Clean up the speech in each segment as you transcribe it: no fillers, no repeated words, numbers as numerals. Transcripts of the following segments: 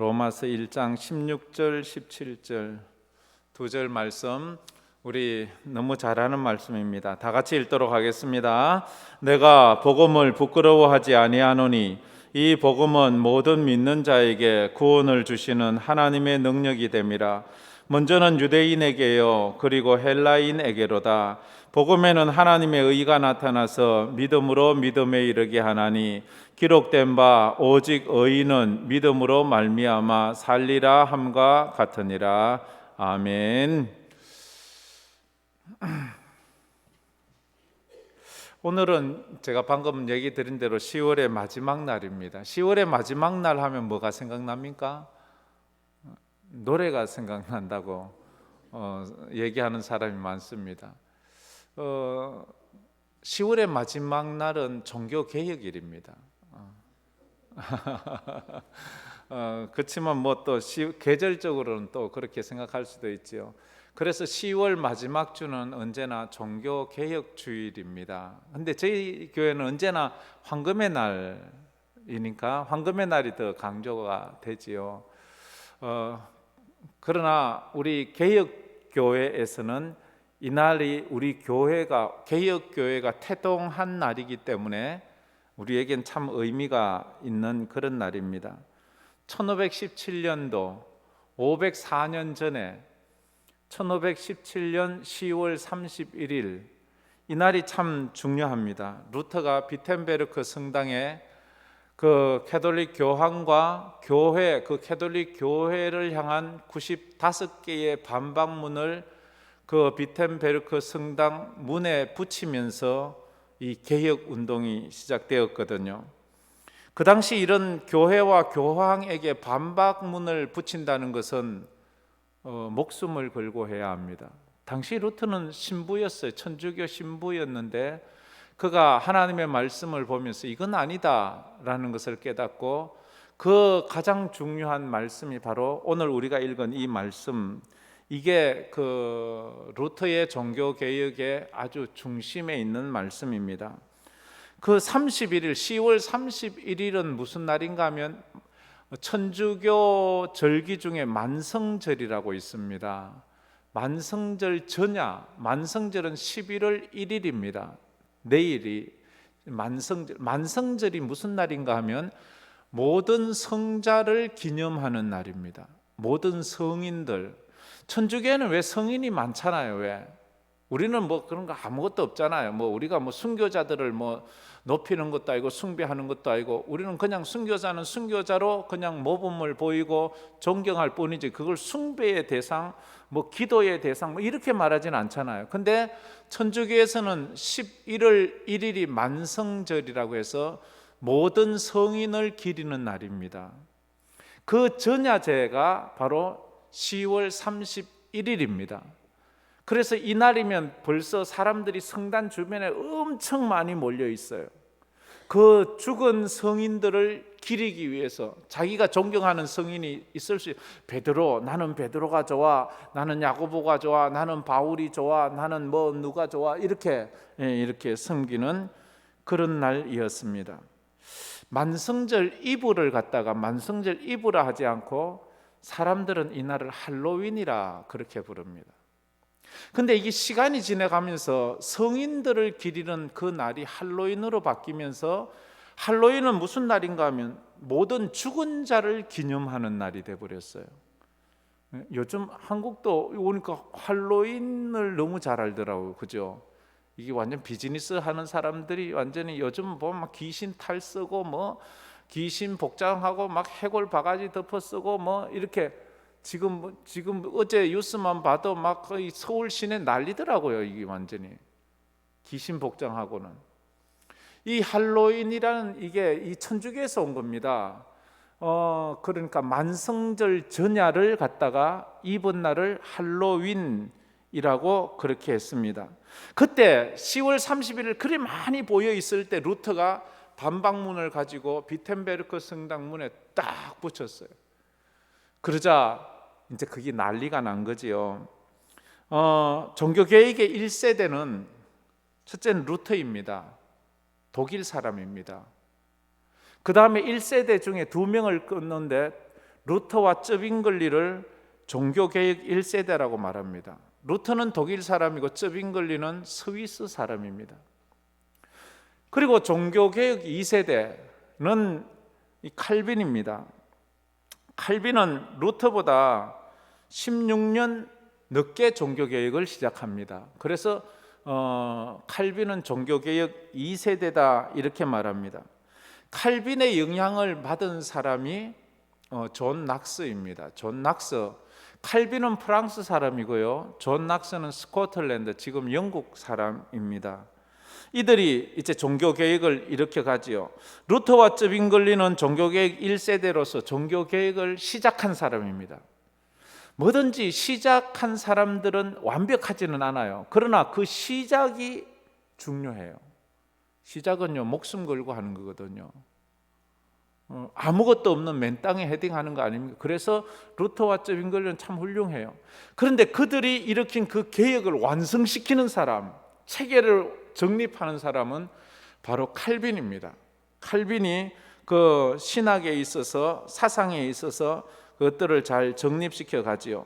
로마서 1장 16절 17절 두 절 말씀 우리 너무 잘하는 말씀입니다. 다 같이 읽도록 하겠습니다. 내가 복음을 부끄러워하지 아니하노니 이 복음은 모든 믿는 자에게 구원을 주시는 하나님의 능력이 됨이라. 먼저는 유대인에게요 그리고 헬라인에게로다. 복음에는 하나님의 의가 나타나서 믿음으로 믿음에 이르게 하나니 기록된 바 오직 의인은 믿음으로 말미암아 살리라 함과 같으니라. 아멘. 오늘은 제가 방금 얘기 드린 대로 10월의 마지막 날입니다. 10월의 마지막 날 하면 뭐가 생각납니까? 노래가 생각난다고 얘기하는 사람이 많습니다. 10월의 마지막 날은 종교개혁일입니다. 그렇지만 뭐 또 계절적으로는 또 그렇게 생각할 수도 있죠. 그래서 10월 마지막 주는 언제나 종교개혁 주일입니다. 근데 저희 교회는 언제나 황금의 날이니까 황금의 날이 더 강조가 되지요. 그러나 우리 개혁교회에서는 이 날이 우리 교회가 개혁교회가 태동한 날이기 때문에 우리에겐 참 의미가 있는 그런 날입니다. 1517년도 504년 전에 1517년 10월 31일 이 날이 참 중요합니다. 루터가 비텐베르크 성당에 그 캐톨릭 교황과 교회, 그 캐톨릭 교회를 향한 95개의 반박문을 그 비텐베르크 성당 문에 붙이면서 이 개혁 운동이 시작되었거든요. 그 당시 이런 교회와 교황에게 반박문을 붙인다는 것은 목숨을 걸고 해야 합니다. 당시 루터는 신부였어요. 천주교 신부였는데 그가 하나님의 말씀을 보면서 이건 아니다라는 것을 깨닫고 그 가장 중요한 말씀이 바로 오늘 우리가 읽은 이 말씀, 이게 그 루터의 종교 개혁의 아주 중심에 있는 말씀입니다. 그 31일 10월 31일은 무슨 날인가 하면 천주교 절기 중에 만성절이라고 있습니다. 만성절 전야, 만성절은 11월 1일입니다. 내일이 만성절. 만성절이 무슨 날인가 하면 모든 성자를 기념하는 날입니다. 모든 성인들. 천주교에는 왜 성인이 많잖아요. 왜? 우리는 뭐 그런 거 아무것도 없잖아요. 뭐 우리가 뭐 순교자들을 뭐 높이는 것도 아니고 숭배하는 것도 아니고 우리는 그냥 순교자는 순교자로 그냥 모범을 보이고 존경할 뿐이지 그걸 숭배의 대상, 뭐 기도의 대상 뭐 이렇게 말하지는 않잖아요. 근데 천주교에서는 11월 1일이 만성절이라고 해서 모든 성인을 기리는 날입니다. 그 전야제가 바로 10월 31일입니다. 그래서 이날이면 벌써 사람들이 성단 주변에 엄청 많이 몰려 있어요. 그 죽은 성인들을 기리기 위해서 자기가 존경하는 성인이 있을 수 있어요. 베드로, 나는 베드로가 좋아, 나는 야고보가 좋아, 나는 바울이 좋아, 나는 뭐 누가 좋아, 이렇게 섬기는 그런 날이었습니다. 만성절 이브를 갖다가 만성절 이브라 하지 않고 사람들은 이 날을 할로윈이라 그렇게 부릅니다. 근데 이게 시간이 지나가면서 성인들을 기리는 그 날이 할로윈으로 바뀌면서 할로윈은 무슨 날인가 하면 모든 죽은 자를 기념하는 날이 돼버렸어요. 요즘 한국도 오니까 할로윈을 너무 잘 알더라고요. 그죠? 이게 완전 비즈니스 하는 사람들이 완전히 요즘 보면 막 귀신 탈 쓰고 뭐 귀신 복장하고 막 해골 바가지 덮어 쓰고 뭐 이렇게 지금 어제 뉴스만 봐도 막 거의 서울 시내 난리더라고요. 이게 완전히 귀신 복장하고는. 이 할로윈이라는 이게 이 천주교에서 온 겁니다. 그러니까 만성절 전야를 갖다가 이번 날을 할로윈이라고 그렇게 했습니다. 그때 10월 31일 그리 많이 보여 있을 때 루터가 반박문을 가지고 비텐베르크 성당 문에 딱 붙였어요. 그러자 이제 그게 난리가 난 거지요. 종교개혁의 1세대는 첫째는 루터입니다. 독일 사람입니다. 그 다음에 1세대 중에 2명을 끊는데 루터와 쩌빙글리를 종교개혁 1세대라고 말합니다. 루터는 독일 사람이고 쩌빙글리는 스위스 사람입니다. 그리고 종교개혁 2세대는 이 칼빈입니다. 칼빈은 루터보다 16년 늦게 종교개혁을 시작합니다. 그래서 칼빈은 종교개혁 2세대다 이렇게 말합니다. 칼빈의 영향을 받은 사람이 존 낙스입니다. 존 낙스. 칼빈은 프랑스 사람이고요. 존 낙스는 스코틀랜드, 지금 영국 사람입니다. 이들이 이제 종교개혁을 이렇게 가지요. 루터와 쩌빙글리는 종교개혁 1세대로서 종교개혁을 시작한 사람입니다. 뭐든지 시작한 사람들은 완벽하지는 않아요. 그러나 그 시작이 중요해요. 시작은요, 목숨 걸고 하는 거거든요. 아무것도 없는 맨 땅에 헤딩하는 거 아닙니까? 그래서 루터와 쩌빙글리는 참 훌륭해요. 그런데 그들이 일으킨 그 개혁을 완성시키는 사람, 체계를 정립하는 사람은 바로 칼빈입니다. 칼빈이 그 신학에 있어서, 사상에 있어서 그것들을 잘 정립시켜 가지요.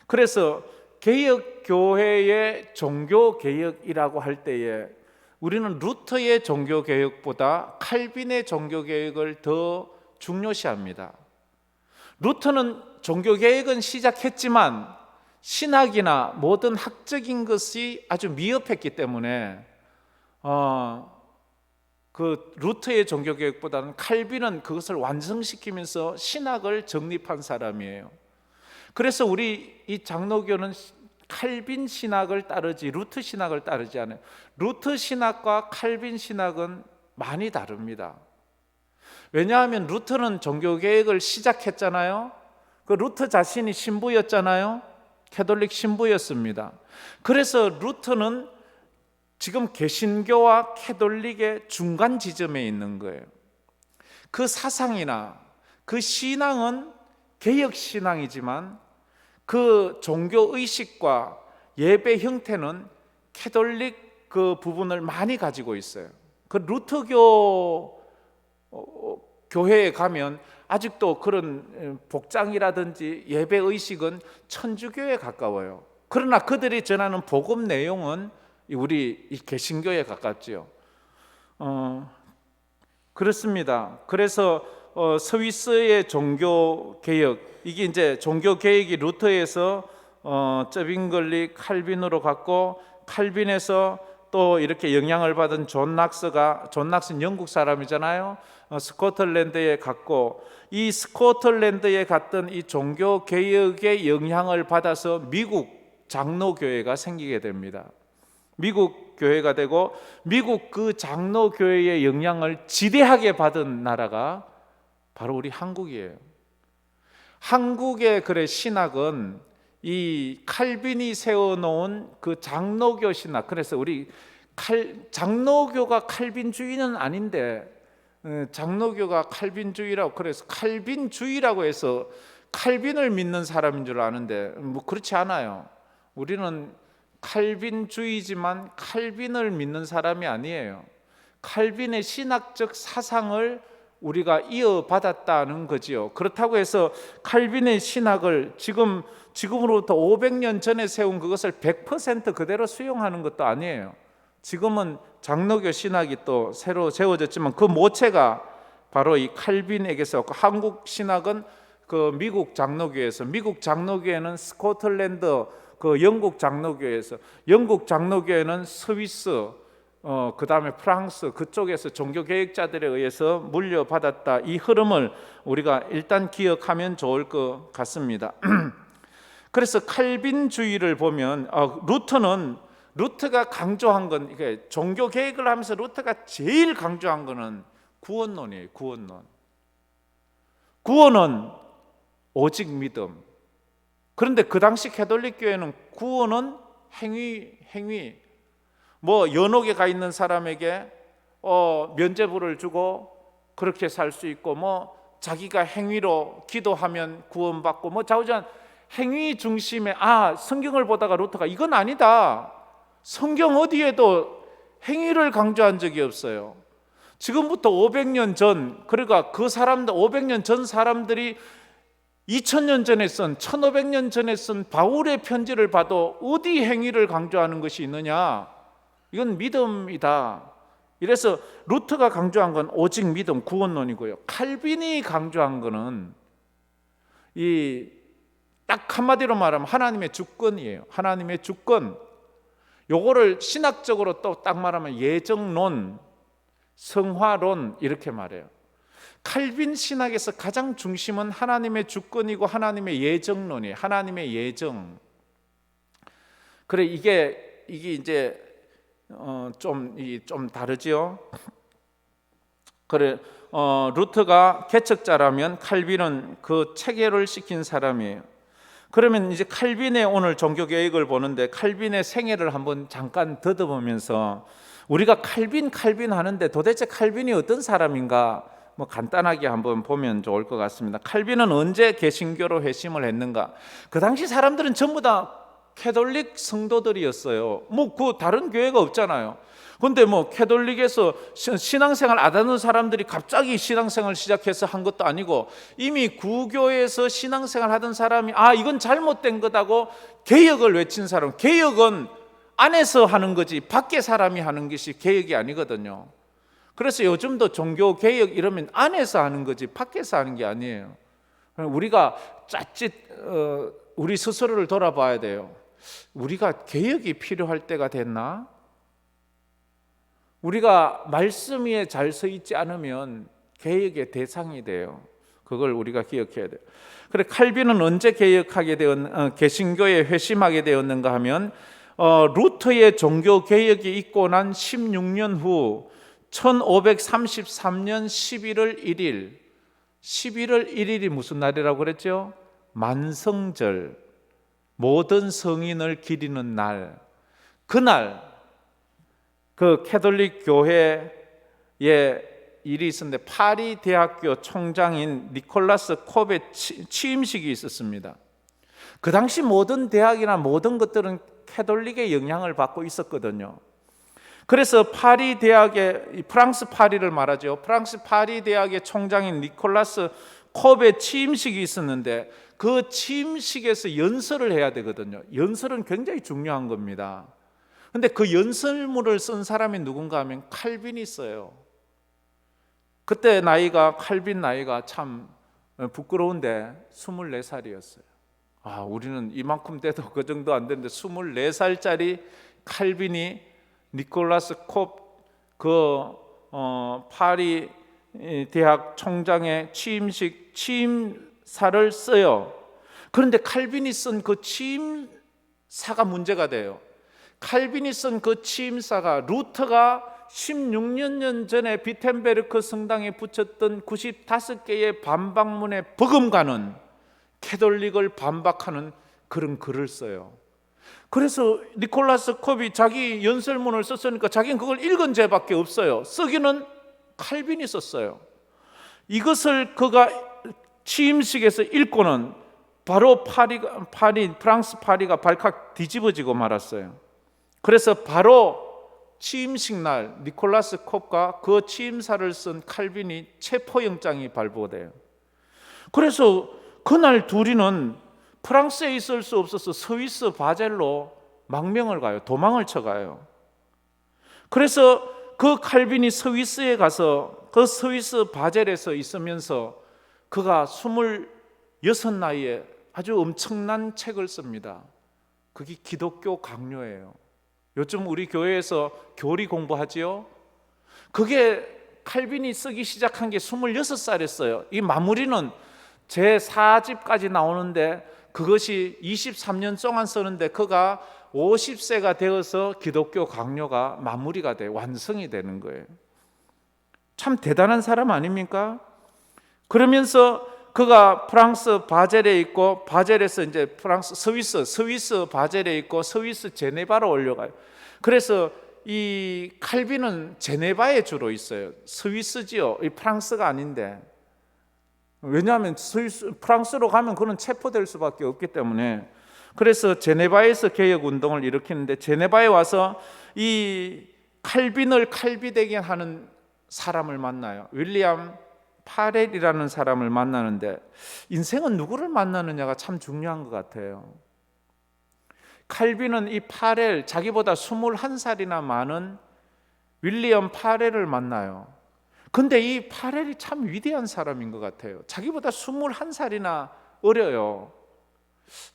그래서 개혁교회의 종교개혁이라고 할 때에 우리는 루터의 종교개혁보다 칼빈의 종교개혁을 더 중요시합니다. 루터는 종교개혁은 시작했지만 신학이나 모든 학적인 것이 아주 미흡했기 때문에 그 루터의 종교개혁보다는 칼빈은 그것을 완성시키면서 신학을 정립한 사람이에요. 그래서 우리 이 장로교는 칼빈 신학을 따르지 루터 신학을 따르지 않아요. 루터 신학과 칼빈 신학은 많이 다릅니다. 왜냐하면 루터는 종교개혁을 시작했잖아요. 그 루터 자신이 신부였잖아요. 캐톨릭 신부였습니다. 그래서 루터는 지금 개신교와 캐톨릭의 중간 지점에 있는 거예요. 그 사상이나 그 신앙은 개혁 신앙이지만 그 종교 의식과 예배 형태는 캐톨릭 그 부분을 많이 가지고 있어요. 그 루터교 교회에 가면 아직도 그런 복장이라든지 예배 의식은 천주교에 가까워요. 그러나 그들이 전하는 복음 내용은 우리 개신교에 가깝지요. 그렇습니다. 그래서 스위스의 종교 개혁, 이게 이제 종교 개혁이 루터에서 쩌빙글리 칼빈으로 갔고, 칼빈에서 또 이렇게 영향을 받은 존 낙스는 영국 사람이잖아요. 스코틀랜드에 갔고, 이 스코틀랜드에 갔던 이 종교 개혁의 영향을 받아서 미국 장로교회가 생기게 됩니다. 미국 교회가 되고, 미국 그 장로교회의 영향을 지대하게 받은 나라가 바로 우리 한국이에요. 한국의 신학은 이 칼빈이 세워놓은 그 장로교 신학, 그래서 우리 장로교가 칼빈주의는 아닌데 장로교가 칼빈주의라고, 그래서 칼빈주의라고 해서 칼빈을 믿는 사람인 줄 아는데 뭐 그렇지 않아요. 우리는 칼빈주의지만 칼빈을 믿는 사람이 아니에요. 칼빈의 신학적 사상을 우리가 이어받았다는 거지요. 그렇다고 해서 칼빈의 신학을 지금으로부터 500년 전에 세운 그것을 100% 그대로 수용하는 것도 아니에요. 지금은 장로교 신학이 또 새로 세워졌지만 그 모체가 바로 이 칼빈에게서 왔고, 한국 신학은 그 미국 장로교에서, 미국 장로교회는 스코틀랜드 그 영국 장로교회에서, 영국 장로교회는 스위스, 그 다음에 프랑스, 그쪽에서 종교개혁자들에 의해서 물려받았다. 이 흐름을 우리가 일단 기억하면 좋을 것 같습니다. 그래서 칼빈주의를 보면 루터가 강조한 건, 이게 종교개혁을 하면서 루터가 제일 강조한 거는 구원론이에요. 구원은 오직 믿음. 그런데 그 당시 캐톨릭 교회는 구원은 행위, 뭐 연옥에 가 있는 사람에게 면죄부를 주고 그렇게 살 수 있고, 뭐 자기가 행위로 기도하면 구원받고, 뭐 좌우전 행위 중심의 성경을 보다가 루터가 이건 아니다. 성경 어디에도 행위를 강조한 적이 없어요. 지금부터 500년 전, 그러니까 그 사람들 500년 전 사람들이 2000년 전에 쓴 1500년 전에 쓴 바울의 편지를 봐도 어디 행위를 강조하는 것이 있느냐? 이건 믿음이다. 이래서 루터가 강조한 건 오직 믿음, 구원론이고요. 칼빈이 강조한 거는 이 딱 한마디로 말하면 하나님의 주권이에요. 하나님의 주권. 요거를 신학적으로 또 딱 말하면 예정론, 성화론 이렇게 말해요. 칼빈 신학에서 가장 중심은 하나님의 주권이고 하나님의 예정론이에요. 하나님의 예정. 그래 이게 이제 좀 다르지요. 그래 루터가 개척자라면 칼빈은 그 체계를 시킨 사람이에요. 그러면 이제 칼빈의 오늘 종교 개혁을 보는데 칼빈의 생애를 한번 잠깐 더듬으면서 우리가 칼빈 하는데 도대체 칼빈이 어떤 사람인가 뭐 간단하게 한번 보면 좋을 것 같습니다. 칼빈은 언제 개신교로 회심을 했는가? 그 당시 사람들은 전부 다 캐톨릭 성도들이었어요. 뭐 그 다른 교회가 없잖아요. 근데 뭐 캐톨릭에서 신앙생활 안 하는 사람들이 갑자기 신앙생활 시작해서 한 것도 아니고 이미 구교에서 신앙생활 하던 사람이 이건 잘못된 거다고 개혁을 외친 사람. 개혁은 안에서 하는 거지 밖에 사람이 하는 것이 개혁이 아니거든요. 그래서 요즘도 종교 개혁 이러면 안에서 하는 거지 밖에서 하는 게 아니에요. 우리가 자칫 우리 스스로를 돌아봐야 돼요. 우리가 개혁이 필요할 때가 됐나? 우리가 말씀 위에 잘 서 있지 않으면 개혁의 대상이 돼요. 그걸 우리가 기억해야 돼요. 그래 칼빈은 언제 개신교에 회심하게 되었는가 하면 루터의 종교 개혁이 있고 난 16년 후 1533년 11월 1일 11월 1일이 무슨 날이라고 그랬죠? 만성절, 모든 성인을 기리는 날. 그날 그 캐톨릭 교회에 일이 있었는데 파리 대학교 총장인 니콜라스 콥의 취임식이 있었습니다. 그 당시 모든 대학이나 모든 것들은 캐톨릭의 영향을 받고 있었거든요. 그래서 파리 대학의 프랑스 파리를 말하죠. 프랑스 파리 대학의 총장인 니콜라스 콥의 취임식이 있었는데 그 취임식에서 연설을 해야 되거든요. 연설은 굉장히 중요한 겁니다. 근데 그 연설문을 쓴 사람이 누군가 하면 칼빈이 있어요. 그때 칼빈 나이가 참 부끄러운데 24살이었어요. 우리는 이만큼 돼도 그 정도 안 되는데 24살짜리 칼빈이 니콜라스 콥 파리 대학 총장의 취임사를 써요. 그런데 칼빈이 쓴 그 취임사가 문제가 돼요. 칼빈이 쓴 그 취임사가 루터가 16년 전에 비텐베르크 성당에 붙였던 95개의 반박문에 버금가는 캐톨릭을 반박하는 그런 글을 써요. 그래서 니콜라스 콥이 자기 연설문을 썼으니까 자기는 그걸 읽은 죄밖에 없어요. 쓰기는 칼빈이 썼어요. 이것을 그가 취임식에서 읽고는 바로 프랑스 파리가 발칵 뒤집어지고 말았어요. 그래서 바로 취임식 날 니콜라스 콥과 그 취임사를 쓴 칼빈이 체포영장이 발부돼요. 그래서 그날 둘이는 프랑스에 있을 수 없어서 스위스 바젤로 망명을 가요. 도망을 쳐가요. 그래서 그 칼빈이 스위스에 가서 그 스위스 바젤에서 있으면서 그가 26 나이에 아주 엄청난 책을 씁니다. 그게 기독교 강요예요. 요즘 우리 교회에서 교리 공부하지요? 그게 칼빈이 쓰기 시작한 게 26살이었어요. 이 마무리는 제 4집까지 나오는데 그것이 23년 동안 쓰는데 그가 50세가 되어서 기독교 강요가 마무리가 돼 완성이 되는 거예요. 참 대단한 사람 아닙니까? 그러면서 그가 프랑스 바젤에 있고 바젤에서 이제 스위스 바젤에 있고 스위스 제네바로 올려가요. 그래서 이 칼빈은 제네바에 주로 있어요. 스위스지요. 이 프랑스가 아닌데. 왜냐하면 프랑스로 가면 그는 체포될 수밖에 없기 때문에. 그래서 제네바에서 개혁 운동을 일으키는데 제네바에 와서 이 칼빈을 칼비되게 하는 사람을 만나요. 윌리엄 파렐이라는 사람을 만나는데 인생은 누구를 만나느냐가 참 중요한 것 같아요. 칼빈은 이 파렐, 자기보다 21살이나 많은 윌리엄 파렐을 만나요. 근데 이 파렐이 참 위대한 사람인 것 같아요. 자기보다 21살이나 어려요.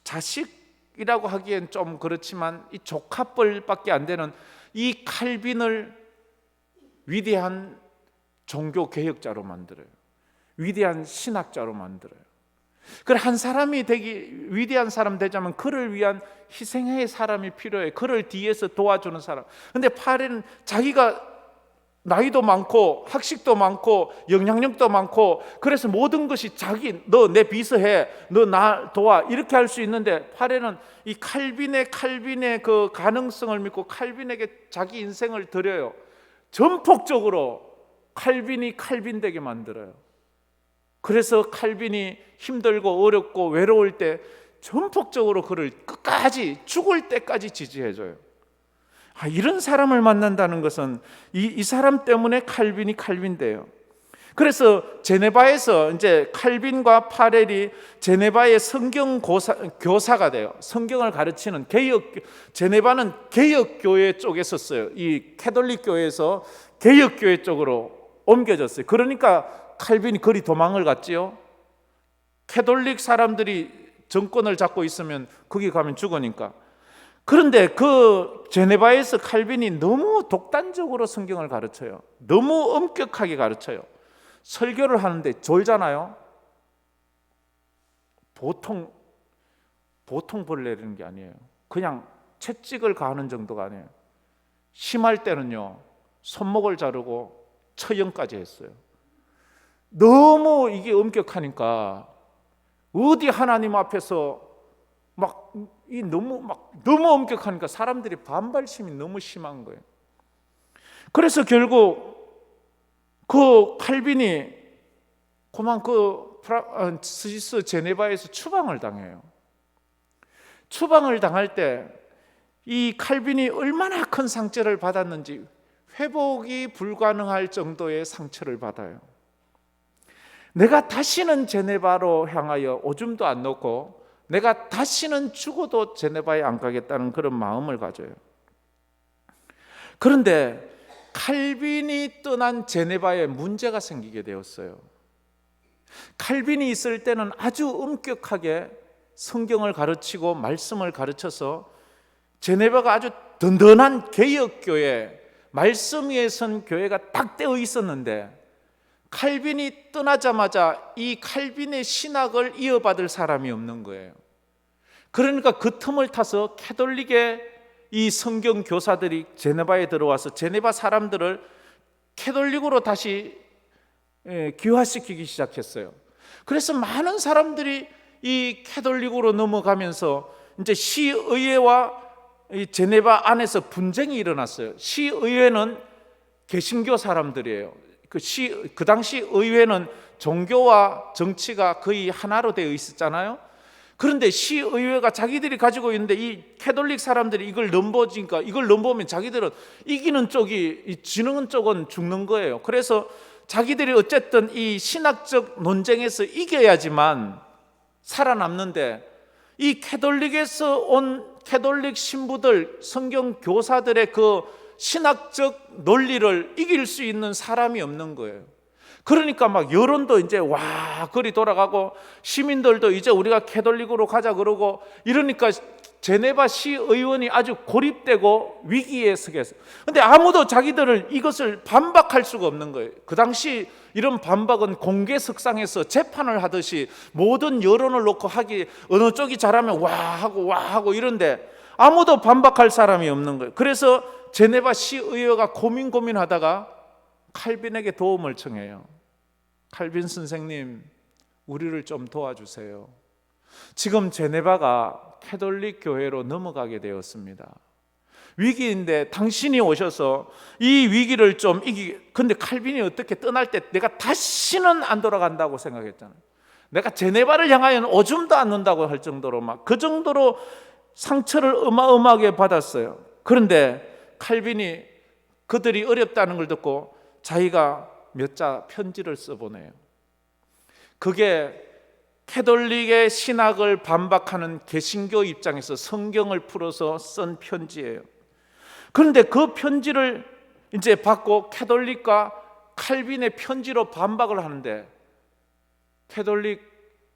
자식이라고 하기엔 좀 그렇지만 이 조카뻘밖에 안 되는 이 칼빈을 위대한 종교 개혁자로 만들어요. 위대한 신학자로 만들어요. 그래, 한 사람이 되기, 위대한 사람 되자면 그를 위한 희생의 사람이 필요해. 그를 뒤에서 도와주는 사람. 근데 파렐은 자기가 나이도 많고 학식도 많고 영향력도 많고 그래서 모든 것이 자기, 너 내 비서해, 너 나 도와, 이렇게 할 수 있는데 파렐은 이 칼빈의 그 가능성을 믿고 칼빈에게 자기 인생을 드려요. 전폭적으로 칼빈이 칼빈 되게 만들어요. 그래서 칼빈이 힘들고 어렵고 외로울 때 전폭적으로 그를 끝까지, 죽을 때까지 지지해줘요. 이런 사람을 만난다는 것은 이 사람 때문에 칼빈이 칼빈 돼요. 그래서 제네바에서 이제 칼빈과 파렐이 제네바의 성경 교사가 돼요. 성경을 가르치는 제네바는 개혁교회 쪽에 섰어요. 이 캐톨릭 교회에서 개혁교회 쪽으로 옮겨졌어요. 그러니까 칼빈이 거리 도망을 갔지요. 캐톨릭 사람들이 정권을 잡고 있으면 거기 가면 죽으니까. 그런데 그 제네바에서 칼빈이 너무 독단적으로 성경을 가르쳐요. 너무 엄격하게 가르쳐요. 설교를 하는데 졸잖아요. 보통 벌 내리는 게 아니에요. 그냥 채찍을 가하는 정도가 아니에요. 심할 때는요, 손목을 자르고 처형까지 했어요. 너무 이게 엄격하니까 어디 하나님 앞에서 너무 엄격하니까 사람들이 반발심이 너무 심한 거예요. 그래서 결국 그 칼빈이 그만 스위스 제네바에서 추방을 당해요. 추방을 당할 때 이 칼빈이 얼마나 큰 상처를 받았는지 회복이 불가능할 정도의 상처를 받아요. 내가 다시는 제네바로 향하여 오줌도 안 놓고 내가 다시는 죽어도 제네바에 안 가겠다는 그런 마음을 가져요. 그런데 칼빈이 떠난 제네바에 문제가 생기게 되었어요. 칼빈이 있을 때는 아주 엄격하게 성경을 가르치고 말씀을 가르쳐서 제네바가 아주 든든한 개혁교회, 말씀 위에 선 교회가 딱 되어 있었는데 칼빈이 떠나자마자 이 칼빈의 신학을 이어받을 사람이 없는 거예요. 그러니까 그 틈을 타서 캐톨릭의 이 성경 교사들이 제네바에 들어와서 제네바 사람들을 캐톨릭으로 다시 귀화시키기 시작했어요. 그래서 많은 사람들이 이 캐톨릭으로 넘어가면서 이제 시의회와 이 제네바 안에서 분쟁이 일어났어요. 시의회는 개신교 사람들이에요. 그 당시 의회는 종교와 정치가 거의 하나로 되어 있었잖아요. 그런데 시의회가 자기들이 가지고 있는데 이 캐톨릭 사람들이 이걸 넘보니까 이걸 넘보면 자기들은 이기는 쪽이 지는 쪽은 죽는 거예요. 그래서 자기들이 어쨌든 이 신학적 논쟁에서 이겨야지만 살아남는데 이 캐톨릭에서 온 캐톨릭 신부들, 성경 교사들의 그 신학적 논리를 이길 수 있는 사람이 없는 거예요. 그러니까 막 여론도 이제 그리 돌아가고 시민들도 이제 우리가 캐톨릭으로 가자 그러고 이러니까 제네바 시의원이 아주 고립되고 위기에 서게 했어요. 근데 아무도 자기들을 이것을 반박할 수가 없는 거예요. 그 당시 이런 반박은 공개석상에서 재판을 하듯이 모든 여론을 놓고 하기, 어느 쪽이 잘하면 와 하고 이런데 아무도 반박할 사람이 없는 거예요. 그래서 제네바 시의회가 고민하다가 칼빈에게 도움을 청해요. 칼빈 선생님, 우리를 좀 도와주세요. 지금 제네바가 캐톨릭 교회로 넘어가게 되었습니다. 위기인데 당신이 오셔서 이 위기를 좀 근데 칼빈이 어떻게 떠날 때 내가 다시는 안 돌아간다고 생각했잖아요. 내가 제네바를 향하여는 오줌도 안 넣는다고 할 정도로 막 그 정도로 상처를 어마어마하게 받았어요. 그런데 칼빈이 그들이 어렵다는 걸 듣고 자기가 몇 자 편지를 써보내요. 그게 캐톨릭의 신학을 반박하는 개신교 입장에서 성경을 풀어서 쓴 편지예요. 그런데 그 편지를 이제 받고 캐톨릭과 칼빈의 편지로 반박을 하는데, 캐톨릭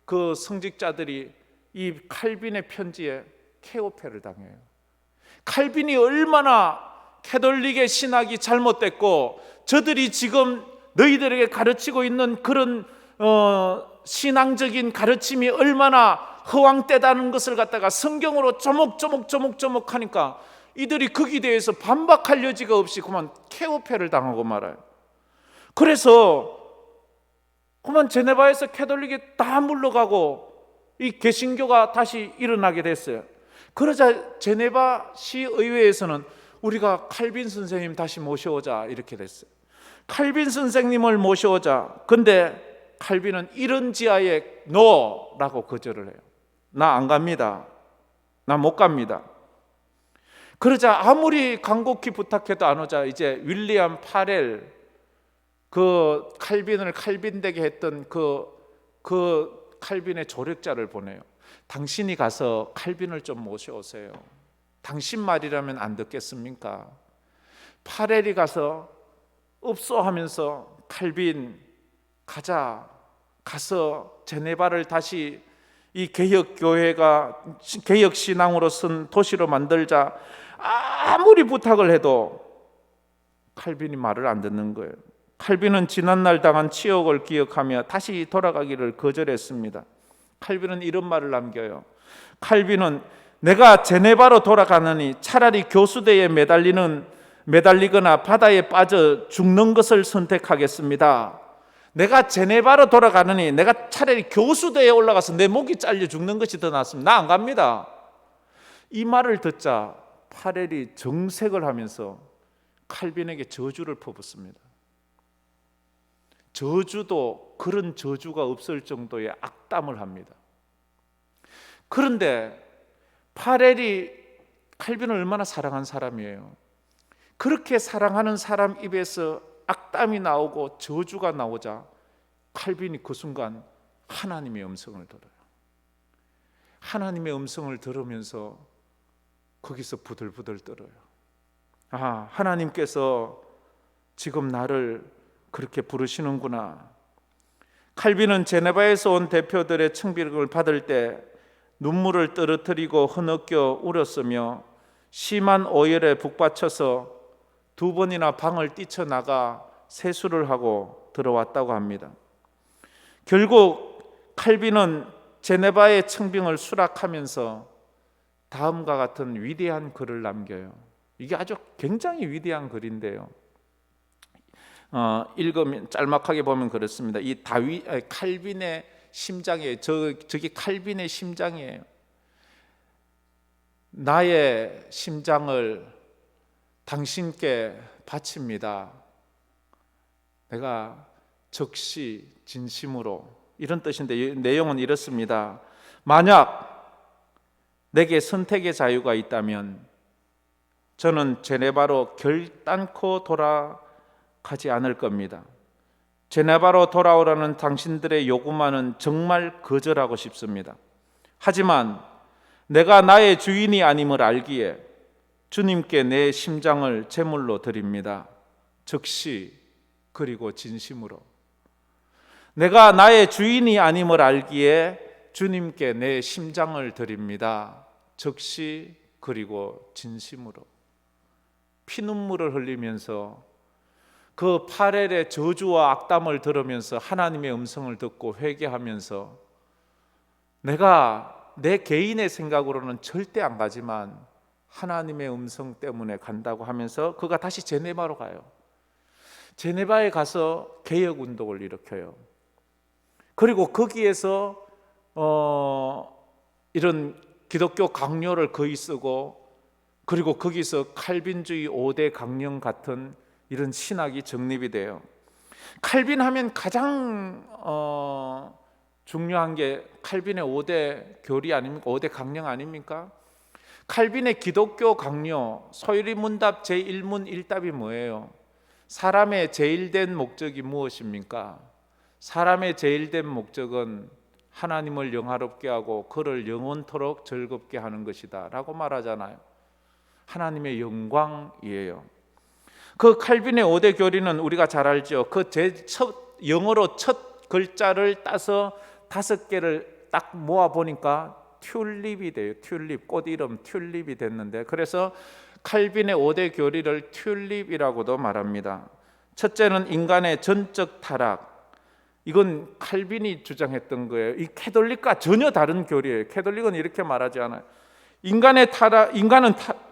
그 성직자들이 이 칼빈의 편지에 케오패를 당해요. 칼빈이 얼마나 캐톨릭의 신학이 잘못됐고, 저들이 지금 너희들에게 가르치고 있는 그런 신앙적인 가르침이 얼마나 허황되다는 것을 갖다가 성경으로 조목조목 하니까 이들이 거기에 대해서 반박할 여지가 없이 그만 케오패를 당하고 말아요. 그래서 그만 제네바에서 캐톨릭이 다 물러가고 이 개신교가 다시 일어나게 됐어요. 그러자 제네바 시의회에서는 우리가 칼빈 선생님 다시 모셔오자 이렇게 됐어요. 칼빈 선생님을 모셔오자. 근데 칼빈은 이런 지하에 NO라고 거절을 해요. 나 안 갑니다. 나 못 갑니다. 그러자 아무리 간곡히 부탁해도 안 오자 이제 윌리엄 파렐, 그 칼빈을 칼빈되게 했던 그 칼빈의 조력자를 보내요. 당신이 가서 칼빈을 좀 모셔오세요. 당신 말이라면 안 듣겠습니까? 파렐이 가서 없어 하면서 칼빈 가자, 가서 제네바를 다시 이 개혁교회가 개혁신앙으로 쓴 도시로 만들자. 아무리 부탁을 해도 칼빈이 말을 안 듣는 거예요. 칼빈은 지난날 당한 치욕을 기억하며 다시 돌아가기를 거절했습니다. 칼빈은 이런 말을 남겨요. 칼빈은 내가 제네바로 돌아가느니 차라리 교수대에 매달리거나 바다에 빠져 죽는 것을 선택하겠습니다. 내가 제네바로 돌아가느니 내가 차라리 교수대에 올라가서 내 목이 잘려 죽는 것이 더 낫습니다. 나 안 갑니다. 이 말을 듣자 파렐이 정색을 하면서 칼빈에게 저주를 퍼붓습니다. 저주도 그런 저주가 없을 정도의 악담을 합니다. 그런데 파렐이 칼빈을 얼마나 사랑한 사람이에요. 그렇게 사랑하는 사람 입에서 악담이 나오고 저주가 나오자 칼빈이 그 순간 하나님의 음성을 들어요. 하나님의 음성을 들으면서 거기서 부들부들 떨어요. 아, 하나님께서 지금 나를 그렇게 부르시는구나. 칼빈은 제네바에서 온 대표들의 청빙을 받을 때 눈물을 떨어뜨리고 흐느껴 울었으며 심한 오열에 북받쳐서 2번이나 방을 뛰쳐나가 세수를 하고 들어왔다고 합니다. 결국 칼빈은 제네바의 청빙을 수락하면서 다음과 같은 위대한 글을 남겨요. 이게 아주 굉장히 위대한 글인데요. 읽으면 짤막하게 보면 그렇습니다. 이 칼빈의 심장이에요. 저기 칼빈의 심장이에요. 나의 심장을 당신께 바칩니다. 내가 적시 진심으로, 이런 뜻인데 내용은 이렇습니다. 만약 내게 선택의 자유가 있다면 저는 제네바로 결단코 돌아가지 않을 겁니다. 제네바로 돌아오라는 당신들의 요구만은 정말 거절하고 싶습니다. 하지만 내가 나의 주인이 아님을 알기에 주님께 내 심장을 제물로 드립니다. 즉시 그리고 진심으로. 내가 나의 주인이 아님을 알기에 주님께 내 심장을 드립니다. 즉시 그리고 진심으로. 피눈물을 흘리면서 그 파렐의 저주와 악담을 들으면서 하나님의 음성을 듣고 회개하면서 내가 내 개인의 생각으로는 절대 안 가지만 하나님의 음성 때문에 간다고 하면서 그가 다시 제네바로 가요. 제네바에 가서 개혁운동을 일으켜요. 그리고 거기에서 이런 기독교 강요를 거의 쓰고, 그리고 거기서 칼빈주의 5대 강령 같은 이런 신학이 정립이 돼요. 칼빈 하면 가장 중요한 게 칼빈의 5대 교리 아닙니까? 5대 강령 아닙니까? 칼빈의 기독교 강요 소유리문답 제1문 1답이 뭐예요? 사람의 제일된 목적이 무엇입니까? 사람의 제일된 목적은 하나님을 영화롭게 하고 그를 영원토록 즐겁게 하는 것이다 라고 말하잖아요. 하나님의 영광이에요. 그 칼빈의 5대 교리는 우리가 잘 알죠. 그 영어로 첫 글자를 따서 5개를 딱 모아 보니까 튤립이 돼요. 튤립, 꽃 이름 튤립이 됐는데, 그래서 칼빈의 5대 교리를 튤립이라고도 말합니다. 첫째는 인간의 전적 타락. 이건 칼빈이 주장했던 거예요. 이 캐톨릭과 전혀 다른 교리예요. 캐톨릭은 이렇게 말하지 않아요. 인간은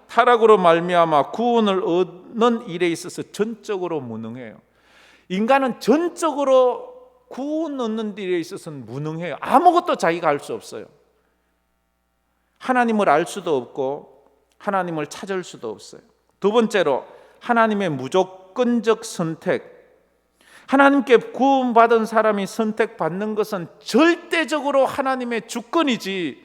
타락으로 말미암아 구원을 얻는 일에 있어서 전적으로 무능해요. 인간은 전적으로 구원 얻는 일에 있어서는 무능해요. 아무것도 자기가 할 수 없어요. 하나님을 알 수도 없고 하나님을 찾을 수도 없어요. 두 번째로 하나님의 무조건적 선택. 하나님께 구원받은 사람이 선택받는 것은 절대적으로 하나님의 주권이지,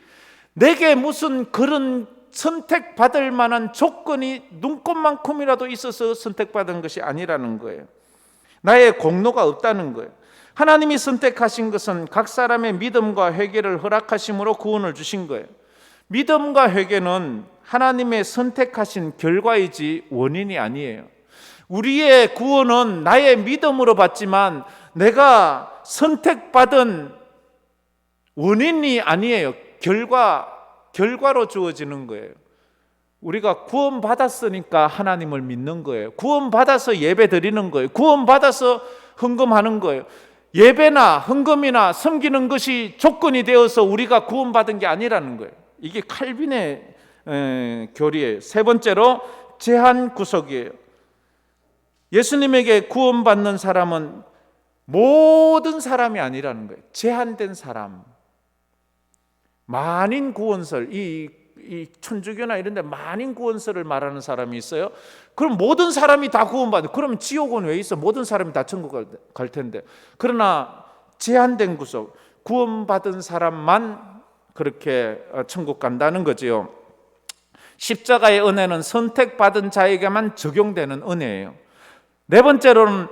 내게 무슨 그런 선택받을 만한 조건이 눈꽃만큼이라도 있어서 선택받은 것이 아니라는 거예요. 나의 공로가 없다는 거예요. 하나님이 선택하신 것은 각 사람의 믿음과 회개를 허락하심으로 구원을 주신 거예요. 믿음과 회개는 하나님의 선택하신 결과이지 원인이 아니에요. 우리의 구원은 나의 믿음으로 받지만 내가 선택받은 원인이 아니에요. 결과로 주어지는 거예요. 우리가 구원받았으니까 하나님을 믿는 거예요. 구원받아서 예배 드리는 거예요. 구원받아서 헌금하는 거예요. 예배나 헌금이나 섬기는 것이 조건이 되어서 우리가 구원받은 게 아니라는 거예요. 이게 칼빈의 교리예요. 세 번째로 제한 구속이에요. 예수님에게 구원받는 사람은 모든 사람이 아니라는 거예요. 제한된 사람. 만인 구원설, 이 천주교나 이런 데 만인 구원설을 말하는 사람이 있어요. 그럼 모든 사람이 다 구원받아. 그럼 지옥은 왜 있어? 모든 사람이 다 천국 갈 텐데. 그러나 제한된 구속, 구원받은 사람만 그렇게 천국 간다는 거지요. 십자가의 은혜는 선택받은 자에게만 적용되는 은혜예요. 네 번째로는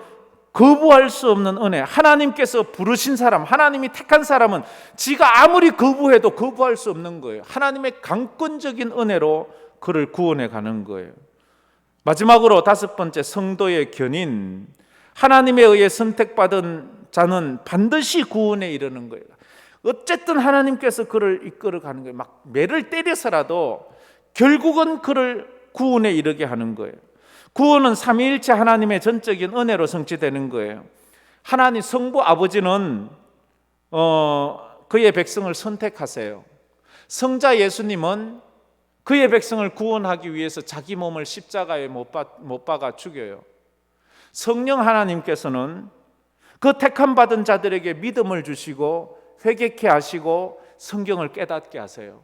거부할 수 없는 은혜. 하나님께서 부르신 사람, 하나님이 택한 사람은 지가 아무리 거부해도 거부할 수 없는 거예요. 하나님의 강권적인 은혜로 그를 구원해 가는 거예요. 마지막으로 다섯 번째, 성도의 견인. 하나님에 의해 선택받은 자는 반드시 구원에 이르는 거예요. 어쨌든 하나님께서 그를 이끌어 가는 거예요. 막 매를 때려서라도 결국은 그를 구원에 이르게 하는 거예요. 구원은 삼위일체 하나님의 전적인 은혜로 성취되는 거예요. 하나님 성부 아버지는 그의 백성을 선택하세요. 성자 예수님은 그의 백성을 구원하기 위해서 자기 몸을 십자가에 못 박아 죽여요. 성령 하나님께서는 그 택함 받은 자들에게 믿음을 주시고 회개케 하시고 성경을 깨닫게 하세요.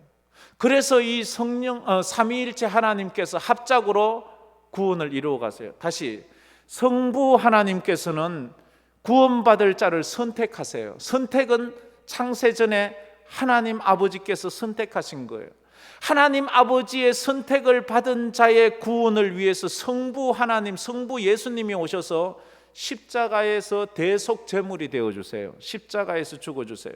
그래서 이 삼위일체 하나님께서 합작으로 구원을 이루어 가세요. 다시, 성부 하나님께서는 구원받을 자를 선택하세요. 선택은 창세전에 하나님 아버지께서 선택하신 거예요. 하나님 아버지의 선택을 받은 자의 구원을 위해서 성부 하나님, 성부 예수님이 오셔서 십자가에서 대속 제물이 되어주세요. 십자가에서 죽어주세요.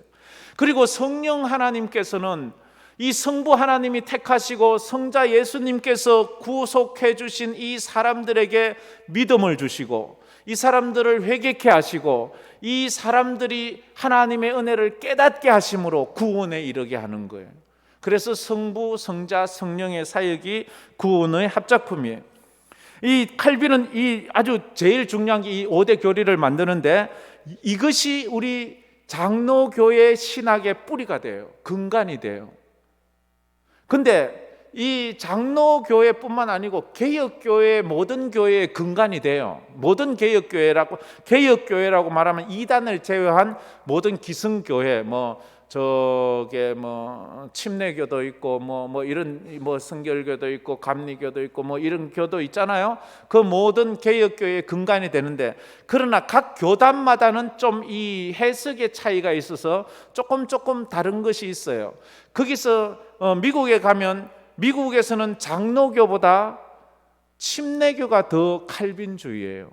그리고 성령 하나님께서는 이 성부 하나님이 택하시고 성자 예수님께서 구속해 주신 이 사람들에게 믿음을 주시고 이 사람들을 회개케 하시고 이 사람들이 하나님의 은혜를 깨닫게 하심으로 구원에 이르게 하는 거예요. 그래서 성부, 성자, 성령의 사역이 구원의 합작품이에요. 이 칼빈은 이 아주 제일 중요한 게 이 5대 교리를 만드는데 이것이 우리 장로교의 신학의 뿌리가 돼요. 근간이 돼요. 근데 이 장로교회뿐만 아니고 개혁교회, 모든 교회의 근간이 돼요. 모든 개혁교회라고 말하면 이단을 제외한 모든 기성교회, 침례교도 있고 이런 성결교도 있고 감리교도 있고 이런 교도 있잖아요. 그 모든 개혁교회의 근간이 되는데, 그러나 각 교단마다는 좀 이 해석의 차이가 있어서 조금 다른 것이 있어요. 거기서 미국에 가면 미국에서는 장로교보다 침례교가 더 칼빈주의예요.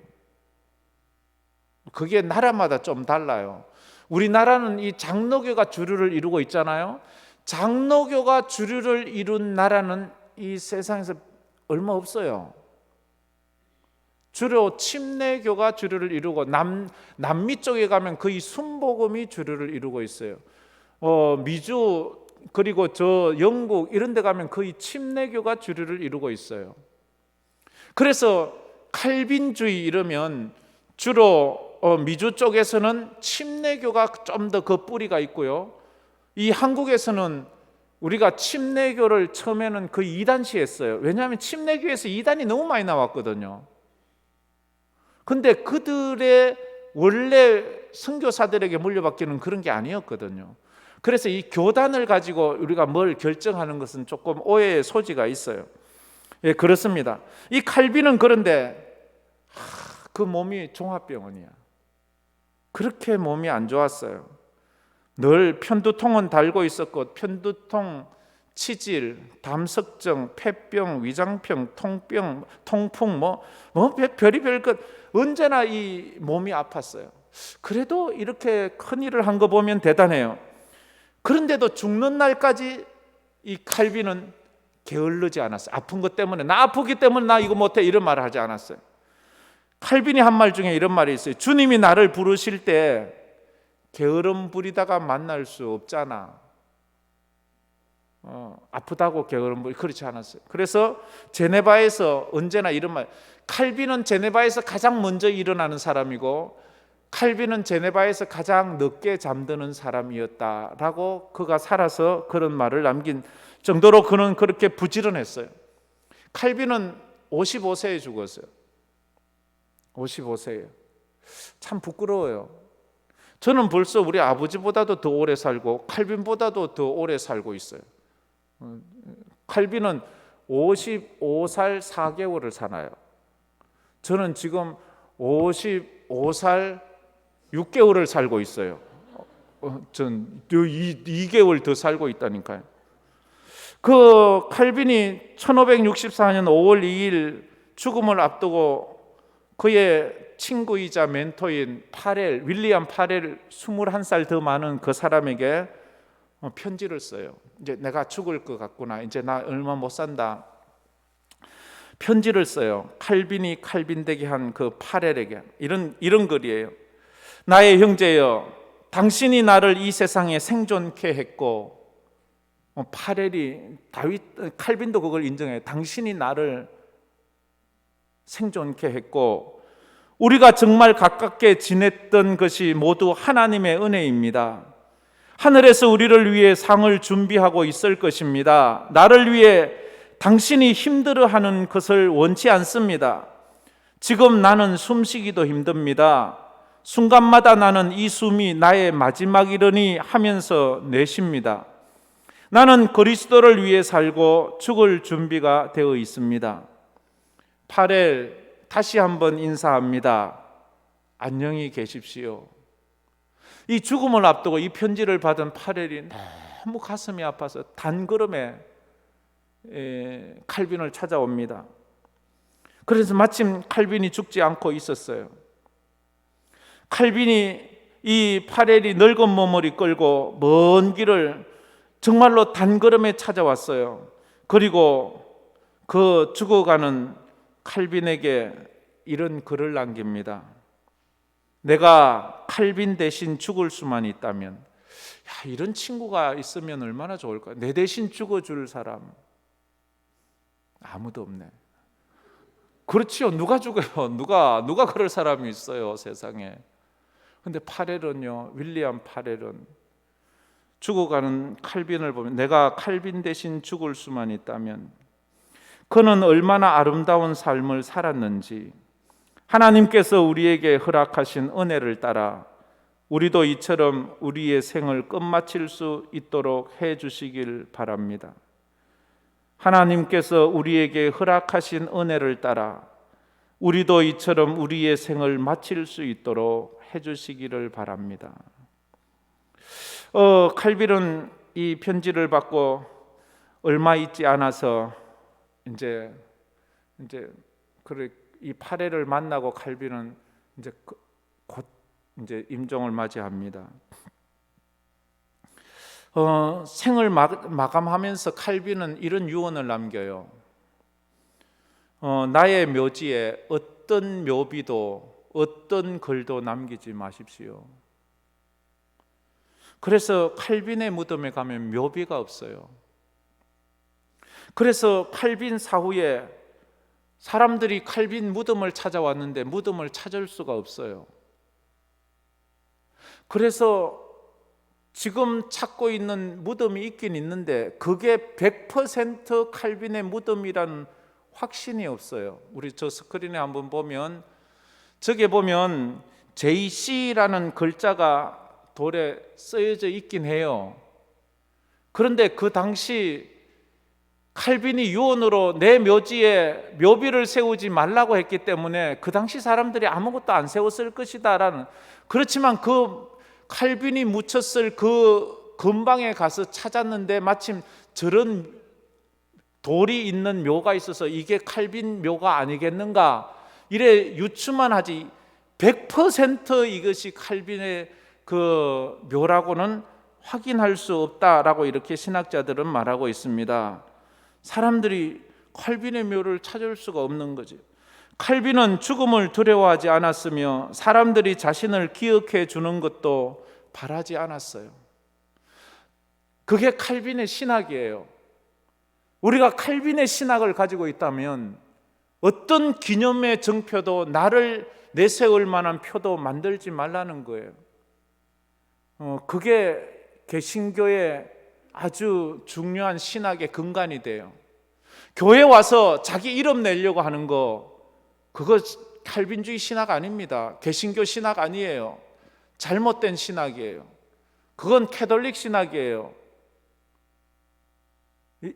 그게 나라마다 좀 달라요. 우리나라는 이 장로교가 주류를 이루고 있잖아요. 장로교가 주류를 이룬 나라는 이 세상에서 얼마 없어요. 주로 침례교가 주류를 이루고 남미 쪽에 가면 거의 순복음이 주류를 이루고 있어요. 미주 그리고 저 영국 이런 데 가면 거의 침례교가 주류를 이루고 있어요. 그래서 칼빈주의 이러면 주로 미주 쪽에서는 침례교가 좀 더 그 뿌리가 있고요. 이 한국에서는 우리가 침례교를 처음에는 거의 이단시했어요. 왜냐하면 침례교에서 이단이 너무 많이 나왔거든요. 근데 그들의 원래 선교사들에게 물려받기는 그런 게 아니었거든요. 그래서 이 교단을 가지고 우리가 뭘 결정하는 것은 조금 오해의 소지가 있어요. 예, 그렇습니다. 이 칼빈은 그런데 그 몸이 종합병원이야. 그렇게 몸이 안 좋았어요. 늘 편두통은 달고 있었고, 편두통, 치질, 담석증, 폐병, 위장병, 통병, 통풍, 별의별 것 언제나 이 몸이 아팠어요. 그래도 이렇게 큰 일을 한 거 보면 대단해요. 그런데도 죽는 날까지 이 칼빈은 게을르지 않았어요. 아픈 것 때문에, 나 아프기 때문에 나 이거 못해, 이런 말을 하지 않았어요. 칼빈이 한 말 중에 이런 말이 있어요. 주님이 나를 부르실 때 게으름 부리다가 만날 수 없잖아. 아프다고 게으름 부리, 그렇지 않았어요. 그래서 제네바에서 언제나 이런 말, 칼빈은 제네바에서 가장 먼저 일어나는 사람이고 칼빈은 제네바에서 가장 늦게 잠드는 사람이었다라고 그가 살아서 그런 말을 남긴 정도로 그는 그렇게 부지런했어요. 칼빈은 55세에 죽었어요. 55세예요. 참 부끄러워요. 저는 벌써 우리 아버지보다도 더 오래 살고 칼빈보다도 더 오래 살고 있어요. 칼빈은 55살 4개월을 사나요. 저는 지금 55살 6개월을 살고 있어요. 전 2개월 더 살고 있다니까요. 그 칼빈이 1564년 5월 2일 죽음을 앞두고 그의 친구이자 멘토인 윌리엄 파렐 21살 더 많은 그 사람에게 편지를 써요. 이제 내가 죽을 것 같구나. 이제 나 얼마 못 산다. 편지를 써요. 칼빈이 칼빈되게 한 그 파렐에게 이런 글이에요. 나의 형제여, 당신이 나를 이 세상에 생존케 했고, 칼빈도 그걸 인정해요. 당신이 나를 생존케 했고 우리가 정말 가깝게 지냈던 것이 모두 하나님의 은혜입니다. 하늘에서 우리를 위해 상을 준비하고 있을 것입니다. 나를 위해 당신이 힘들어하는 것을 원치 않습니다. 지금 나는 숨쉬기도 힘듭니다. 순간마다 나는 이 숨이 나의 마지막이려니 하면서 내쉽니다. 나는 그리스도를 위해 살고 죽을 준비가 되어 있습니다. 파렐, 다시 한번 인사합니다. 안녕히 계십시오. 이 죽음을 앞두고 이 편지를 받은 파렐이 너무 가슴이 아파서 단걸음에 칼빈을 찾아옵니다. 그래서 마침 칼빈이 죽지 않고 있었어요. 칼빈이 이 파렐이 늙은 몸을 이끌고 먼 길을 정말로 단걸음에 찾아왔어요. 그리고 그 죽어가는 칼빈에게 이런 글을 남깁니다. 내가 칼빈 대신 죽을 수만 있다면, 이런 친구가 있으면 얼마나 좋을까. 내 대신 죽어줄 사람 아무도 없네. 그렇지요. 누가 죽어요? 누가 그럴 사람이 있어요, 세상에. 근데 파렐은요, 윌리엄 파렐은 죽어가는 칼빈을 보면, 내가 칼빈 대신 죽을 수만 있다면, 그는 얼마나 아름다운 삶을 살았는지, 하나님께서 우리에게 허락하신 은혜를 따라 우리도 이처럼 우리의 생을 끝마칠 수 있도록 해 주시길 바랍니다. 하나님께서 우리에게 허락하신 은혜를 따라 우리도 이처럼 우리의 생을 마칠 수 있도록 해 주시기를 바랍니다. 칼빈은 이 편지를 받고 얼마 있지 않아서 이제 이 파렐을 만나고 칼빈은 이제 곧 이제 임종을 맞이합니다. 생을 마감하면서 칼빈은 이런 유언을 남겨요. 나의 묘지에 어떤 묘비도 어떤 글도 남기지 마십시오. 그래서 칼빈의 무덤에 가면 묘비가 없어요. 그래서 칼빈 사후에 사람들이 칼빈 무덤을 찾아왔는데 무덤을 찾을 수가 없어요. 그래서 지금 찾고 있는 무덤이 있긴 있는데 그게 100% 칼빈의 무덤이라는 확신이 없어요. 우리 저 스크린에 한번 보면 저게 보면 JC라는 글자가 돌에 쓰여져 있긴 해요. 그런데 그 당시 칼빈이 유언으로 내 묘지에 묘비를 세우지 말라고 했기 때문에 그 당시 사람들이 아무것도 안 세웠을 것이다 라는, 그렇지만 그 칼빈이 묻혔을 그 근방에 가서 찾았는데 마침 저런 돌이 있는 묘가 있어서 이게 칼빈 묘가 아니겠는가 이래 유추만 하지 100% 이것이 칼빈의 그 묘라고는 확인할 수 없다라고 이렇게 신학자들은 말하고 있습니다. 사람들이 칼빈의 묘를 찾을 수가 없는 거죠. 칼빈은 죽음을 두려워하지 않았으며 사람들이 자신을 기억해 주는 것도 바라지 않았어요. 그게 칼빈의 신학이에요. 우리가 칼빈의 신학을 가지고 있다면 어떤 기념의 정표도 나를 내세울 만한 표도 만들지 말라는 거예요. 그게 개신교의 아주 중요한 신학의 근간이 돼요. 교회 와서 자기 이름 내려고 하는 거 그거 칼빈주의 신학 아닙니다. 개신교 신학 아니에요. 잘못된 신학이에요. 그건 캐톨릭 신학이에요.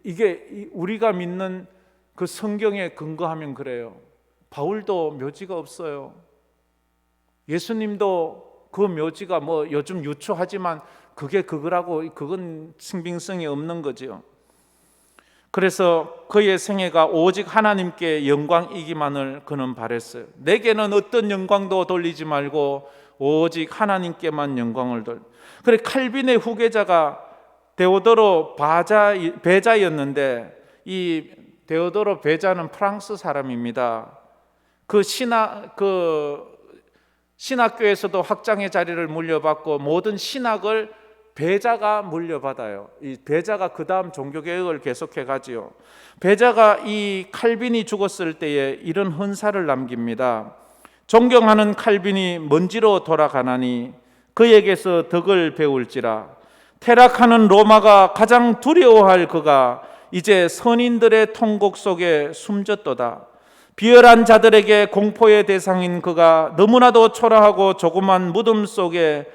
이게 우리가 믿는 그 성경에 근거하면 그래요. 바울도 묘지가 없어요. 예수님도 그 묘지가 뭐 요즘 유추하지만 그게 그거라고, 그건 신빙성이 없는 거죠. 그래서 그의 생애가 오직 하나님께 영광이기만을 그는 바랬어요. 내게는 어떤 영광도 돌리지 말고 오직 하나님께만 영광을 돌. 그래 칼빈의 후계자가 데오도로 베자였는데 이 데오도로 베자는 프랑스 사람입니다. 그 신학교에서도 학장의 자리를 물려받고 모든 신학을 베자가 물려받아요. 이 베자가 그 다음 종교개혁을 계속해 가지요. 베자가 이 칼빈이 죽었을 때에 이런 헌사를 남깁니다. 존경하는 칼빈이 먼지로 돌아가나니 그에게서 덕을 배울지라. 퇴락하는 로마가 가장 두려워할 그가 이제 선인들의 통곡 속에 숨졌도다. 비열한 자들에게 공포의 대상인 그가 너무나도 초라하고 조그만 무덤 속에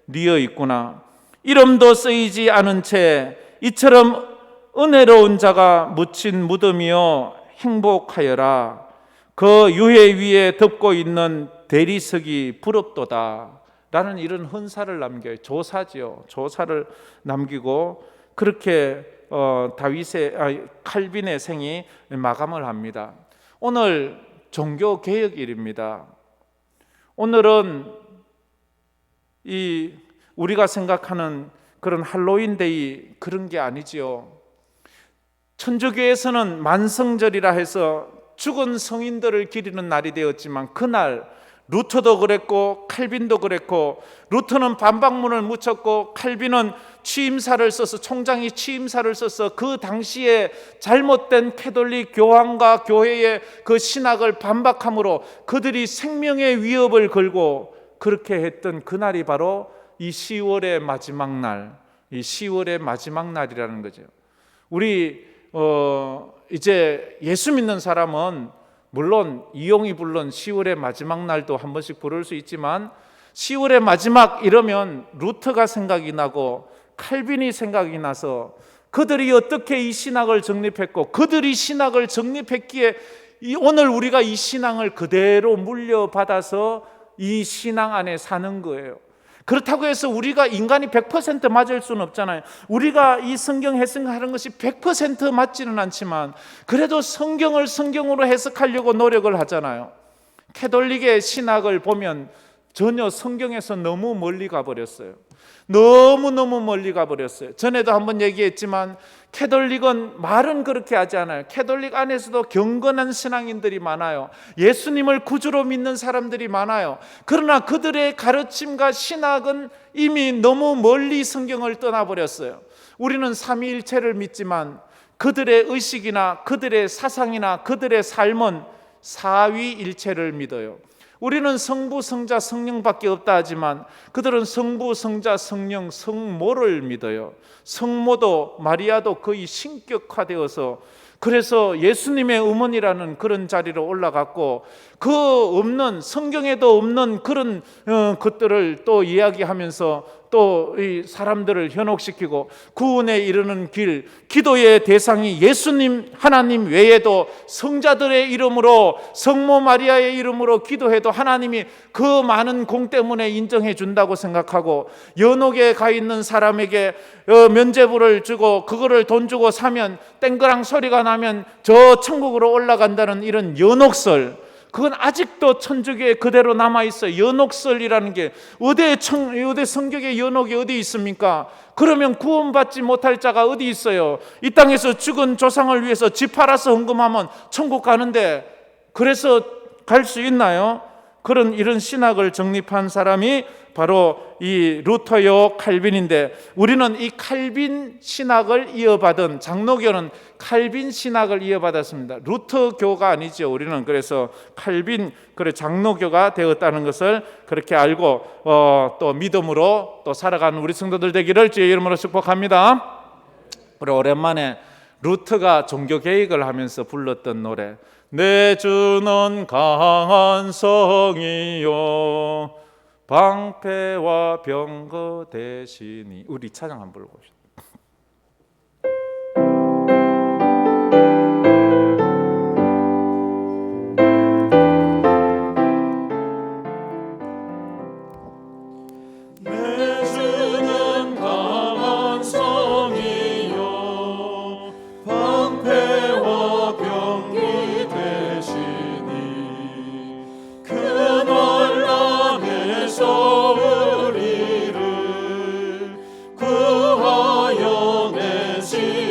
뉘어 있구나. 이름도 쓰이지 않은 채 이처럼 은혜로운 자가 묻힌 무덤이여 행복하여라. 그 유해 위에 덮고 있는 대리석이 부럽도다 라는 이런 헌사를 남겨요. 조사지요. 조사를 남기고 그렇게 칼빈의 생이 마감을 합니다. 오늘 종교개혁일입니다. 오늘은 우리가 생각하는 그런 할로윈데이 그런 게 아니지요. 천주교에서는 만성절이라 해서 죽은 성인들을 기리는 날이 되었지만 그날 루터도 그랬고 칼빈도 그랬고, 루터는 반박문을 묻혔고 칼빈은 취임사를 써서, 총장이 취임사를 써서 그 당시에 잘못된 캐톨릭 교황과 교회의 그 신학을 반박함으로 그들이 생명의 위협을 걸고 그렇게 했던 그날이 바로 이 10월의 마지막 날, 이 10월의 마지막 날이라는 거죠. 우리 이제 예수 믿는 사람은 물론 이용이 불른 10월의 마지막 날도 한 번씩 부를 수 있지만 10월의 마지막 이러면 루터가 생각이 나고 칼빈이 생각이 나서 그들이 어떻게 이 신학을 정립했고 그들이 신학을 정립했기에 오늘 우리가 이 신앙을 그대로 물려받아서 이 신앙 안에 사는 거예요. 그렇다고 해서 우리가 인간이 100% 맞을 수는 없잖아요. 우리가 이 성경 해석하는 것이 100% 맞지는 않지만 그래도 성경을 성경으로 해석하려고 노력을 하잖아요. 캐톨릭의 신학을 보면 전혀 성경에서 너무 멀리 가버렸어요. 너무너무 멀리 가버렸어요. 전에도 한번 얘기했지만 캐톨릭은 말은 그렇게 하지 않아요. 캐톨릭 안에서도 경건한 신앙인들이 많아요. 예수님을 구주로 믿는 사람들이 많아요. 그러나 그들의 가르침과 신학은 이미 너무 멀리 성경을 떠나버렸어요. 우리는 삼위일체를 믿지만 그들의 의식이나 그들의 사상이나 그들의 삶은 사위일체를 믿어요. 우리는 성부, 성자, 성령밖에 없다 하지만 그들은 성부, 성자, 성령, 성모를 믿어요. 성모도 마리아도 거의 신격화되어서 그래서 예수님의 어머니라는 그런 자리로 올라갔고 그 없는 성경에도 없는 그런 것들을 또 이야기하면서 또 이 사람들을 현혹시키고 구원에 이르는 길, 기도의 대상이 예수님 하나님 외에도 성자들의 이름으로 성모 마리아의 이름으로 기도해도 하나님이 그 많은 공 때문에 인정해 준다고 생각하고 연옥에 가 있는 사람에게 면죄부를 주고 그거를 돈 주고 사면 땡그랑 소리가 나면 저 천국으로 올라간다는 이런 연옥설, 그건 아직도 천주교에 그대로 남아있어요. 연옥설이라는 게 어디 성경에 연옥이 어디 있습니까? 그러면 구원받지 못할 자가 어디 있어요? 이 땅에서 죽은 조상을 위해서 집 팔아서 헌금하면 천국 가는데 그래서 갈 수 있나요? 이런 신학을 정립한 사람이 바로 이 루터요 칼빈인데 우리는 이 칼빈 신학을 이어받은 장로교는 칼빈 신학을 이어받았습니다. 루터교가 아니죠. 우리는 그래서 칼빈 장로교가 되었다는 것을 그렇게 알고 또 믿음으로 또 살아가는 우리 성도들 되기를 주의 이름으로 축복합니다. 우리 오랜만에 루터가 종교 개혁을 하면서 불렀던 노래 내 주는 강한 성이요 방패와 병거 대신이 우리 찬양 한번 불러봅시다. 내 주는 강한 성이요 방패와 병기 대신이 그 난에서 우리를 구하여 내시리로다.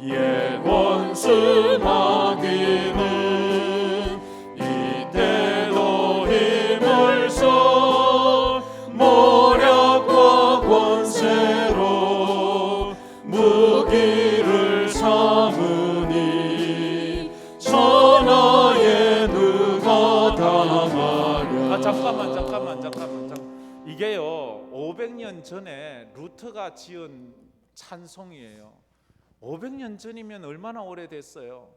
옛 원수 마귀는 이때도 힘을 써 모략과 권세로 무기를 삼으니 천하에 누가 당하랴. 잠깐만. 이게요 500년 전에 루터가 지은 찬송이에요. 500년 전이면 얼마나 오래됐어요.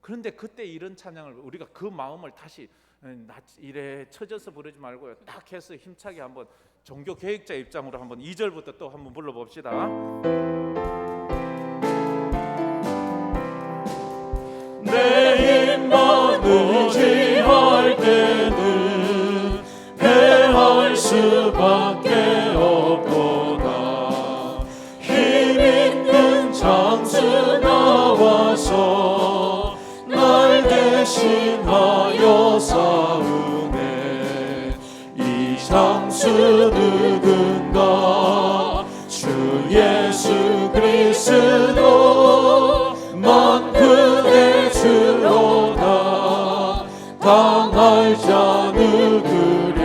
그런데 그때 이런 찬양을 우리가 그 마음을 다시 이래 쳐져서 부르지 말고요 딱 해서 힘차게 한번 종교 개혁자 입장으로 한번 2절부터 또 한번 불러봅시다. 내 힘만 의지할 때는 패할 수밖에 없도다. 힘 있는 장수 나와서 날 대신하여 싸우네. 이 장수 누군가 주 예수 그리스도 만군의 주로다. 당할 자 누구랴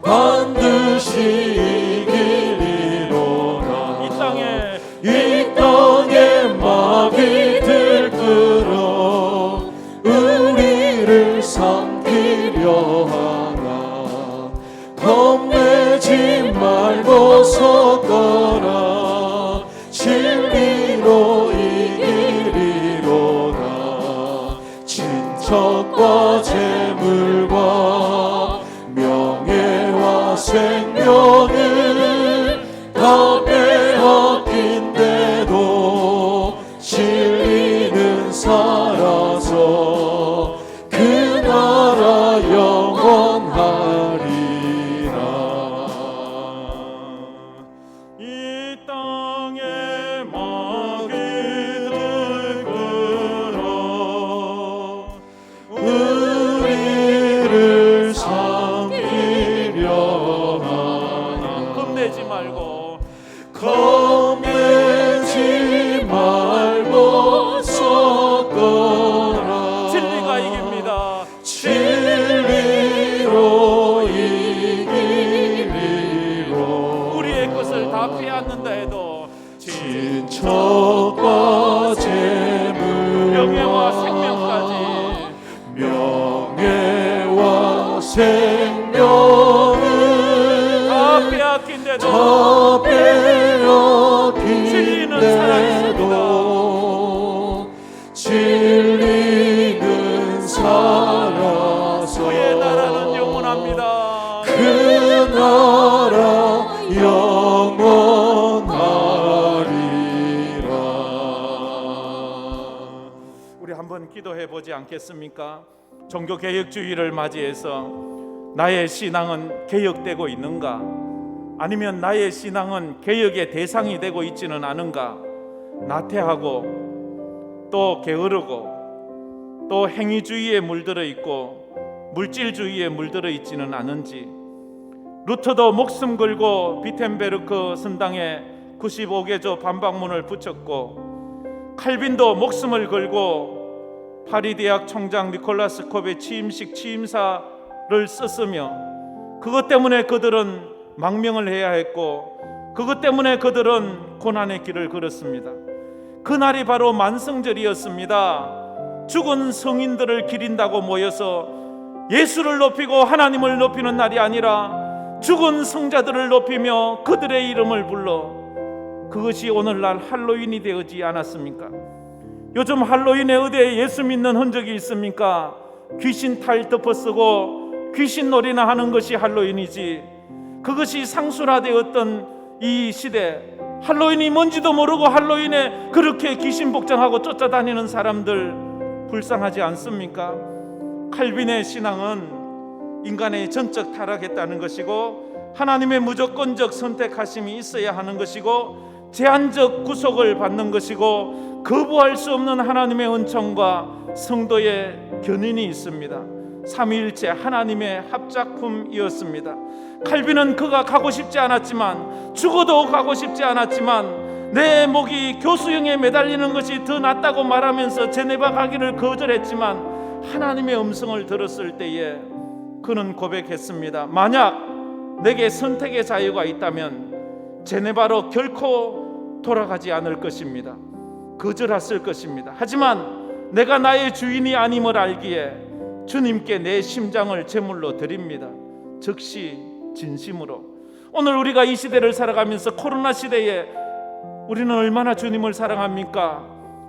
반드시 이기리로다. 이 땅에 마귀들 끌어 우리를 삼키려 하나. 겁내지 말고 섰거라. 진리로 이기리로다. 친척과 재물과 명예와 생명을 다 빼앗긴데도 진리는 살아서 그 나라 영원하리라. 이 땅에 마귀들 끌어 우리 말고 겁내지 말고 섰거라. 진리가 이깁니다. 진리로 이기리로. 우리의 것을 다 빼앗는다 해도 친척과 재물 명예와 생명까지 명예와 생명을 다 빼앗긴데도 다 진리는 빼앗긴데도 진리는 살아서 그의 나라는 영원합니다. 그 나라 영원하리라. 우리 한번 기도해 보지 않겠습니까? 종교 개혁주의를 맞이해서 나의 신앙은 개혁되고 있는가? 아니면 나의 신앙은 개혁의 대상이 되고 있지는 않은가? 나태하고 또 게으르고 또 행위주의에 물들어 있고 물질주의에 물들어 있지는 않은지, 루터도 목숨 걸고 비텐베르크 선당에 95개조 반박문을 붙였고, 칼빈도 목숨을 걸고 파리 대학 총장 니콜라스 콥의 취임식 취임사를 썼으며, 그것 때문에 그들은 망명을 해야 했고, 그것 때문에 그들은 고난의 길을 걸었습니다. 그날이 바로 만성절이었습니다. 죽은 성인들을 기린다고 모여서 예수를 높이고 하나님을 높이는 날이 아니라 죽은 성자들을 높이며 그들의 이름을 불러, 그것이 오늘날 할로윈이 되어지 않았습니까? 요즘 할로윈에 어디에 예수 믿는 흔적이 있습니까? 귀신 탈 덮어쓰고 귀신 놀이나 하는 것이 할로윈이지, 그것이 상술화되었던 이 시대, 할로윈이 뭔지도 모르고 할로윈에 그렇게 귀신 복장하고 쫓아다니는 사람들 불쌍하지 않습니까? 칼빈의 신앙은 인간의 전적 타락했다는 것이고, 하나님의 무조건적 선택하심이 있어야 하는 것이고, 제한적 구속을 받는 것이고, 거부할 수 없는 하나님의 은총과 성도의 견인이 있습니다. 삼위일체 하나님의 합작품이었습니다. 칼빈은 그가 가고 싶지 않았지만, 죽어도 가고 싶지 않았지만, 내 목이 교수형에 매달리는 것이 더 낫다고 말하면서 제네바 가기를 거절했지만, 하나님의 음성을 들었을 때에 그는 고백했습니다. 만약 내게 선택의 자유가 있다면 제네바로 결코 돌아가지 않을 것입니다. 거절했을 것입니다. 하지만 내가 나의 주인이 아님을 알기에 주님께 내 심장을 제물로 드립니다. 즉시 진심으로. 오늘 우리가 이 시대를 살아가면서 코로나 시대에 우리는 얼마나 주님을 사랑합니까?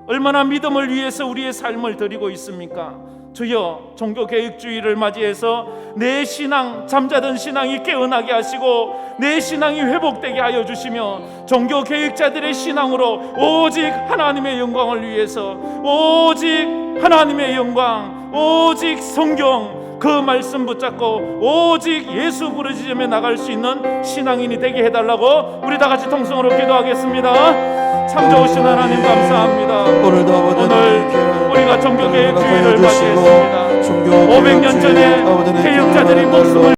얼마나 믿음을 위해서 우리의 삶을 드리고 있습니까? 주여, 종교개혁주의를 맞이해서 내 신앙, 잠자던 신앙이 깨어나게 하시고 내 신앙이 회복되게 하여 주시며, 종교개혁자들의 신앙으로 오직 하나님의 영광을 위해서, 오직 하나님의 영광, 오직 성경 그 말씀 붙잡고 오직 예수 부르짖으며 나갈 수 있는 신앙인이 되게 해달라고 우리 다 같이 통성으로 기도하겠습니다. 참 좋으신 하나님 감사합니다. 오늘 우리가 종교개혁주의를 맞이했습니다. 500년 전에 개혁자들이 목숨을